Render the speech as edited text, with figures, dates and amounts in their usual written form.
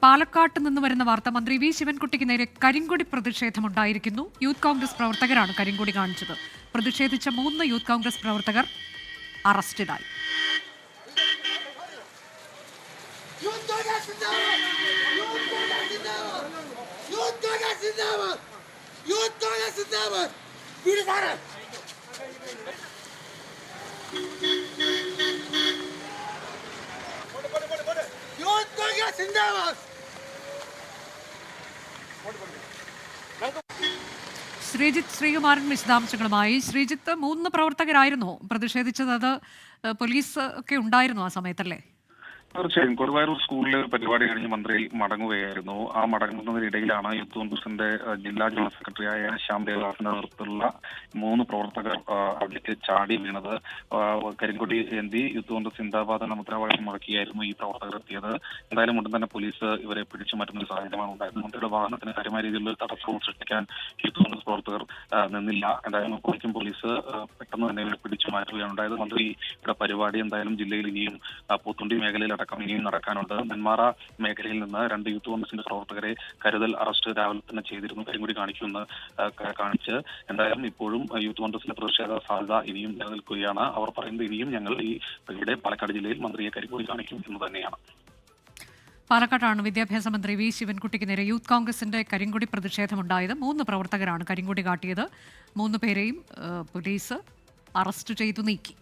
പാലക്കാട്ട് നിന്ന് വരുന്ന വാർത്ത. മന്ത്രി വി ശിവൻകുട്ടിക്ക് നേരെ കരിങ്കൊടി പ്രതിഷേധമുണ്ടായിരിക്കുന്നു. യൂത്ത് കോൺഗ്രസ് പ്രവർത്തകരാണ് കരിങ്കൊടി കാണിച്ചത്. പ്രതിഷേധിച്ച 3 യൂത്ത് കോൺഗ്രസ് പ്രവർത്തകർ അറസ്റ്റിലായി. ശ്രീജിത്ത് ശ്രീകുമാരൻ വിശദാംശങ്ങളുമായി. ശ്രീജിത്ത്, 3 പ്രവർത്തകരായിരുന്നു പ്രതിഷേധിച്ചത്. അത് പോലീസ് ഒക്കെ ഉണ്ടായിരുന്നു ആ സമയത്തല്ലേ? തീർച്ചയായും കൊടുവായൂർ സ്കൂളിലെ പരിപാടി കഴിഞ്ഞ് മന്ത്രി മടങ്ങുകയായിരുന്നു. ആ മടങ്ങുന്നതിനിടയിലാണ് യൂത്ത് കോൺഗ്രസിന്റെ ജില്ലാ ജനറൽ സെക്രട്ടറിയായ ശ്യാം ദേവദാസിന്റെ നേതൃത്വത്തിലുള്ള 3 പ്രവർത്തകർ അവിടേക്ക് ചാടി വീണത്. കരിങ്കൊടി ഏന്തി യൂത്ത് കോൺഗ്രസ് സിന്ദാബാദ് എന്ന മുദ്രാവാക്യം മുഴക്കിയായിരുന്നു ഈ പ്രവർത്തകർ എത്തിയത്. എന്തായാലും ഉടൻ തന്നെ പോലീസ് ഇവരെ പിടിച്ചു മാറ്റുന്ന ഒരു സാഹചര്യമാണ് ഉണ്ടായത്. മന്ത്രിയുടെ വാഹനത്തിന് കാര്യമായ രീതിയിലുള്ള തടസ്സവും സൃഷ്ടിക്കാൻ യൂത്ത് കോൺഗ്രസ് പ്രവർത്തകർ നിന്നില്ല. എന്തായാലും അപ്പോഴേക്കും പോലീസ് പെട്ടെന്ന് തന്നെ ഇവരെ പിടിച്ചു മാറ്റുകയാണ് ഉണ്ടായത്. മന്ത്രിയുടെ പരിപാടി എന്തായാലും ജില്ലയിൽ ഇനിയും പോത്തുണ്ടി മേഖലയിൽ ഇനിയും നടക്കാനുണ്ട്. നെന്മാറ മേഖലയിൽ നിന്ന് 2 യൂത്ത് കോൺഗ്രസിന്റെ പ്രവർത്തകരെ കരുതൽ അറസ്റ്റ് രാവിലെ തന്നെ ചെയ്തിരുന്നു. കരിങ്കൊടി കാണിക്കുമെന്ന് കാണിച്ച് എന്തായാലും ഇപ്പോഴും യൂത്ത് കോൺഗ്രസിന്റെ പ്രതിഷേധ സാധ്യത ഇനിയും നിലനിൽക്കുകയാണ്. അവർ പറയുന്നത് ഇനിയും ഞങ്ങൾ ഇവിടെ പാലക്കാട് ജില്ലയിൽ മന്ത്രിയെ കരിങ്കൊടി കാണിക്കും എന്ന് തന്നെയാണ്. പാലക്കാട്ടാണ് വിദ്യാഭ്യാസ മന്ത്രി വി ശിവൻകുട്ടിക്ക് നേരെ യൂത്ത് കോൺഗ്രസിന്റെ കരിങ്കൊടി പ്രതിഷേധമുണ്ടായത്. 3 പ്രവർത്തകരാണ് കരിങ്കൊടി കാട്ടിയത്. 3 പേരെയും പോലീസ് അറസ്റ്റ് ചെയ്തു നീക്കി.